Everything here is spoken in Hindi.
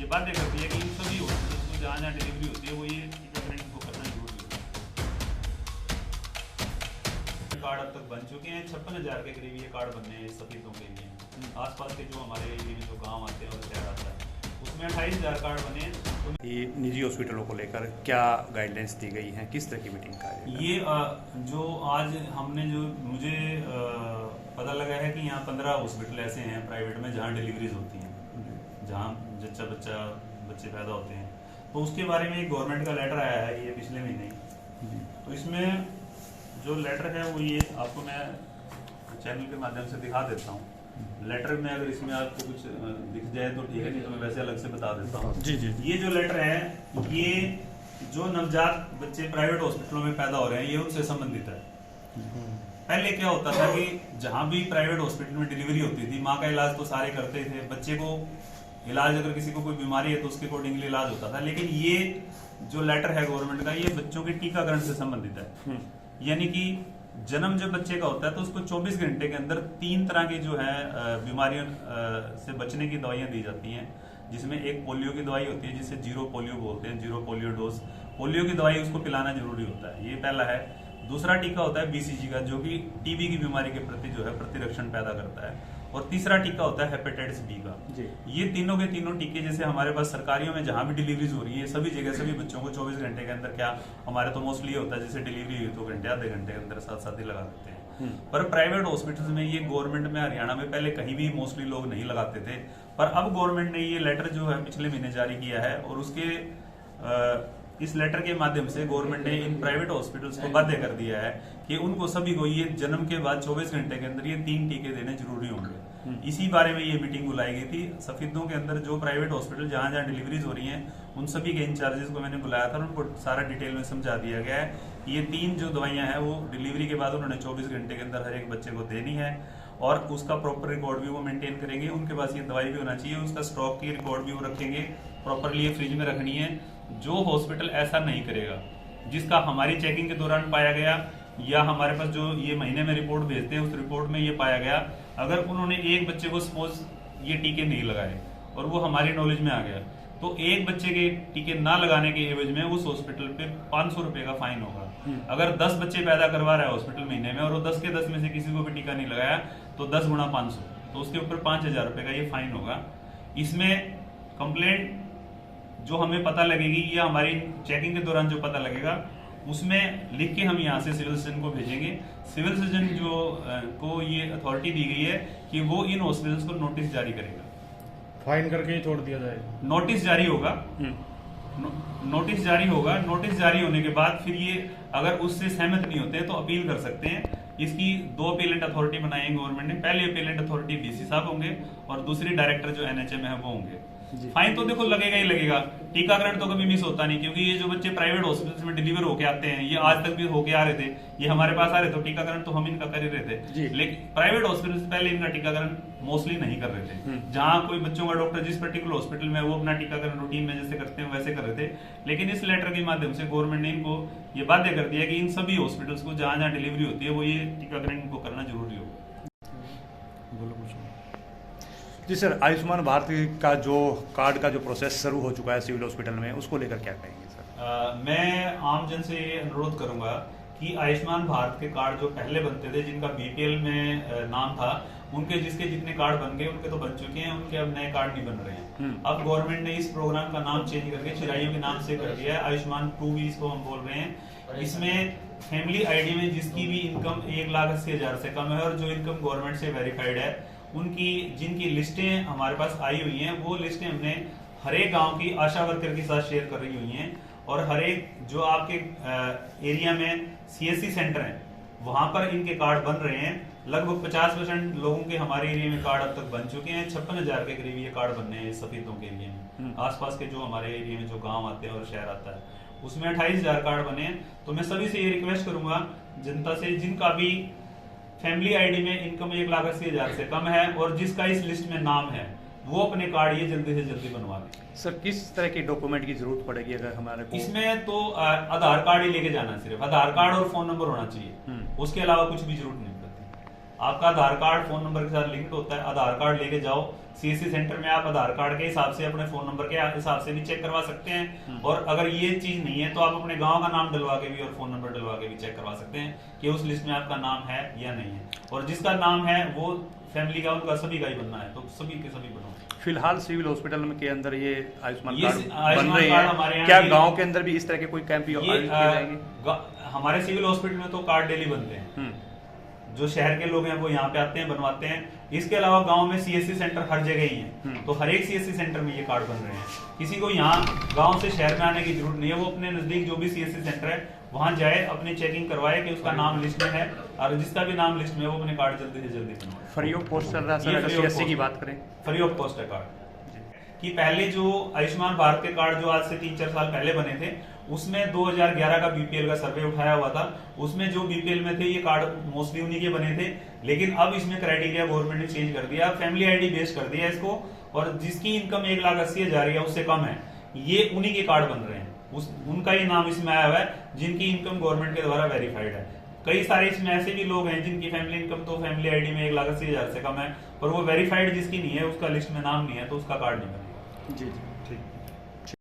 ये बात करती है कि इन सभी हॉस्पिटल्स को जहाँ जहाँ डिलीवरी होती है वो ये टीकाकरण इनको करना जरूरी होता है। कार्ड अब तक बन चुके हैं, 56,000 के करीब ये कार्ड बनने हैं सफेदों के लिए। आसपास के जो हमारे एरिया में जो गांव आते हैं और शहर आता है उसमें 28,000 कार्ड बने हैं। ये निजी हॉस्पिटलों को लेकर क्या गाइडलाइंस दी गई हैं, किस तरह की मीटिंग का ये जो आज हमने जो मुझे पता लगा है कि यहाँ 15 हॉस्पिटल ऐसे हैं प्राइवेट में जहाँ डिलीवरीज होती हैं, जहाँ बच्चे पैदा होते हैं, तो उसके बारे में एक गवर्नमेंट का लेटर आया है ये पिछले महीने। तो इसमें जो लेटर है वो ये आपको मैं चैनल के माध्यम से दिखा देता हूँ। लेटर में अगर इसमें आपको कुछ दिख जाए तो ठीक है, नहीं तो मैं वैसे अलग से बता देता हूँ। जी जी। ये जो लेटर है ये जो नवजात बच्चे प्राइवेट हॉस्पिटलों में पैदा हो रहे हैं ये उनसे संबंधित है। पहले क्या होता था कि जहां भी प्राइवेट हॉस्पिटल में डिलीवरी होती थी माँ का इलाज तो सारे करते थे, बच्चे को इलाज अगर किसी को कोई बीमारी है तो उसके अकॉर्डिंगली इलाज होता था। लेकिन ये जो लेटर है गवर्नमेंट का ये बच्चों के टीकाकरण से संबंधित है। यानी कि जन्म जब बच्चे का होता है तो उसको 24 घंटे के अंदर 3 तरह की जो है बीमारियों से बचने की दवाइयां दी जाती हैं, जिसमें एक पोलियो की दवाई होती है जिसे जीरो पोलियो बोलते हैं, जीरो पोलियो डोज। पोलियो की दवाई उसको पिलाना जरूरी होता है, ये पहला है। दूसरा टीका होता है बीसीजी का जो कि टीबी की बीमारी के प्रति जो है प्रतिरक्षण पैदा करता है। और तीसरा टीका होता है हेपेटाइटिस बी का। ये तीनों के तीनों टीके जैसे हमारे पास सरकारियों में जहां भी डिलीवरीज हो रही है सभी जगह सभी बच्चों को 24 घंटे के अंदर, क्या हमारे तो मोस्टली होता है जैसे डिलीवरी हुई 2 घंटे आधे घंटे के अंदर साथ ही लगा देते हैं। पर प्राइवेट हॉस्पिटल्स में ये गवर्नमेंट में हरियाणा में पहले कहीं भी मोस्टली लोग नहीं लगाते थे, पर अब गवर्नमेंट ने ये लेटर जो है पिछले महीने जारी किया है और उसके इस लेटर के माध्यम से गवर्नमेंट ने इन प्राइवेट हॉस्पिटल्स को बाध्य कर दिया है कि उनको सभी को ये जन्म के बाद 24 घंटे के अंदर ये 3 टीके देने जरूरी होंगे। इसी बारे में ये मीटिंग बुलाई गई थी। सफेदों के अंदर जो प्राइवेट हॉस्पिटल जहां जहां डिलीवरीज हो रही हैं उन सभी के इंचार्जेस को मैंने बुलाया था और उनको सारा डिटेल में समझा दिया गया है। ये 3 जो दवाइयां हैं वो डिलीवरी के बाद उन्होंने 24 घंटे के अंदर हर एक बच्चे को देनी है और उसका प्रॉपर रिकॉर्ड भी वो मेंटेन करेंगे। उनके पास ये दवाई भी होना चाहिए, उसका स्टॉक की रिकॉर्ड भी वो रखेंगे, प्रॉपरली फ्रिज में रखनी है। जो हॉस्पिटल ऐसा नहीं करेगा, जिसका हमारी चेकिंग के दौरान पाया गया या हमारे पास जो ये महीने में रिपोर्ट भेजते हैं उस रिपोर्ट में ये पाया गया, अगर उन्होंने एक बच्चे को सपोज ये टीके नहीं लगाए और वो हमारी नॉलेज में आ गया तो एक बच्चे के टीके ना लगाने के एवज में उस हॉस्पिटल पे 500 रुपए का फाइन होगा। अगर 10 बच्चे पैदा करवा रहा है हॉस्पिटल महीने में और वो 10 के 10 में से किसी को भी टीका नहीं लगाया तो 10 गुणा 500, तो उसके ऊपर 5,000 रुपए का ये फाइन होगा। इसमें कंप्लेंट जो हमें पता लगेगी या हमारी चेकिंग के दौरान जो पता लगेगा उसमें लिख के हम यहाँ से सिविल सर्जन को भेजेंगे। सिविल सर्जन जो को ये अथॉरिटी दी गई है कि वो इन हॉस्पिटल्स को नोटिस जारी करेगा, फाइन करके ही छोड़ दिया जाएगा। नोटिस जारी होगा, नोटिस जारी होगा। नोटिस जारी होने के बाद फिर ये अगर उससे सहमत नहीं होते तो अपील कर सकते हैं। इसकी 2 अपीलेंट अथॉरिटी बनाई है गवर्नमेंट ने। पहली अपीलेंट अथॉरिटी डीसी साहब होंगे और दूसरी डायरेक्टर जो एनएचएम है वो होंगे। फाइन तो देखो लगेगा ही लगेगा। टीकाकरण तो कभी मिस होता नहीं, क्योंकि ये जो बच्चे प्राइवेट हॉस्पिटल्स में डिलीवर होके आते हैं ये आज तक भी होके आ रहे थे, ये हमारे पास आ रहे थे, तो टीकाकरण तो हम इनका कर ही रहे थे। लेकिन प्राइवेट हॉस्पिटल से पहले इनका टीकाकरण मोस्टली नहीं कर रहे थे। जहां कोई बच्चों का डॉक्टर जिस पर्टिकुलर हॉस्पिटल में वो अपना टीकाकरण रूटीन में जैसे करते हैं वैसे कर रहे थे। लेकिन इस लेटर के माध्यम से गवर्नमेंट ने इनको ये बाध्य कर दिया कि इन सभी हॉस्पिटल्स को जहां जहां डिलीवरी होती है वो ये टीकाकरण इनको करना जरूरी होगा। जी सर, आयुष्मान भारत का जो कार्ड का जो प्रोसेस शुरू हो चुका है सिविल हॉस्पिटल में, उसको लेकर क्या कहेंगे सर? मैं आम जन से ये अनुरोध करूंगा कि आयुष्मान भारत के कार्ड जो पहले बनते थे जिनका बीपीएल में नाम था उनके जिसके जितने कार्ड बन गए उनके तो बन चुके हैं, उनके अब नए कार्ड नहीं बन रहे हैं। अब गवर्नमेंट ने इस प्रोग्राम का नाम चेंज करके चिराइयों के नाम से कर दिया है, आयुष्मान 2 भी इसको हम बोल रहे हैं। इसमें फैमिली आईडी में जिसकी भी इनकम 1,80,000 से कम है और जो इनकम गवर्नमेंट से वेरीफाइड है उनकी जिनकी लिस्टें हमारे पास आई हुई हैं वो लिस्टें हमने हर एक गाँव की आशा वर्कर के साथ शेयर कर रही हुई हैं और हर एक जो आपके एरिया में सीएससी सेंटर हैं वहां पर इनके कार्ड बन रहे हैं। लगभग 50% लोगों के हमारे एरिया में कार्ड अब तक बन चुके हैं। 56,000 के करीब ये कार्ड बनने हैं सफेदों के एरिया में। आसपास के जो हमारे एरिया में जो गांव आते हैं और शहर आता है उसमें 28,000 कार्ड बने हैं। तो मैं सभी से ये रिक्वेस्ट करूंगा जनता से जिनका भी फैमिली आईडी में इनकम 1,80,000 से कम है और जिसका इस लिस्ट में नाम है वो अपने कार्ड ये जल्दी से जल्दी बनवा लें। सर किस तरह के डॉक्यूमेंट की जरूरत पड़ेगी अगर हमारे को? इसमें तो आधार कार्ड ही लेके जाना, सिर्फ आधार कार्ड और फोन नंबर होना चाहिए, उसके अलावा कुछ भी जरूरत नहीं पड़ती। आपका आधार कार्ड फोन नंबर के साथ लिंक्ड होता है, आधार कार्ड लेके जाओ, सीएससी सेंटर में आप आधार कार्ड के हिसाब से, अपने फोन नंबर के हिसाब से भी चेक करवा सकते हैं। और अगर ये चीज नहीं है तो आप अपने गांव का नाम डलवा के भी और फोन नंबर डलवा के भी चेक करवा सकते हैं कि उस लिस्ट में आपका नाम है या नहीं है। और जिसका नाम है वो फैमिली का, उनका सभी का ही बनना है, तो सभी के सभी बनो। फिलहाल सिविल हॉस्पिटल में के अंदर ये आयुष्मान ये कार्ड आयुष्मान बन रहे कार्ड हमारे हैं, यहाँ क्या ये- गांव के अंदर भी इस तरह के कोई कैंप आयोजित किए जाएंगे? हमारे सिविल हॉस्पिटल में तो कार्ड डेली बनते हैं, जो शहर के लोग हैं वो यहाँ पे आते हैं, बनवाते हैं। इसके अलावा गांव में सीएससी सेंटर हर जगह ही है, तो हर एक सीएससी सेंटर में ये कार्ड बन रहे हैं। किसी को यहाँ गांव से शहर में आने की जरूरत नहीं है, वो अपने नजदीक जो भी सीएससी सेंटर है वहां जाए, अपनी चेकिंग करवाए कि उसका नाम लिस्ट में है, और जिसका भी नाम लिस्ट में है वो अपने कार्ड जल्दी से जल्दी बनवाए। फ्री ऑफ कॉस्ट चल रहा है सर, अगर सीएससी की बात करें? फ्री ऑफ कॉस्ट है कार्ड। कि पहले जो आयुष्मान भारत के कार्ड जो आज से 3-4 साल पहले बने थे, उसमें 2011 का बीपीएल का सर्वे उठाया हुआ था। उसमें जो बीपीएल में थे ये कार्ड मोस्टली उन्हीं के बने थे, लेकिन अब इसमें क्राइटेरिया गवर्नमेंट ने चेंज कर दिया, फैमिली आईडी बेस कर दिया इसको, और जिसकी इनकम 1,80,000 है उससे कम है, ये उन्हीं के कार्ड बन रहे हैं। उनका ही नाम इसमें आया हुआ है जिनकी इनकम गवर्नमेंट के द्वारा वेरीफाइड है। कई सारे इसमें ऐसे भी लोग हैं जिनकी फैमिली इनकम तो फैमिली आईडी में 1,80,000 से कम है, पर वो वेरीफाइड जिसकी नहीं है, उसका लिस्ट में नाम नहीं है, तो उसका कार्ड नहीं बनेगा। जी जी ठीक।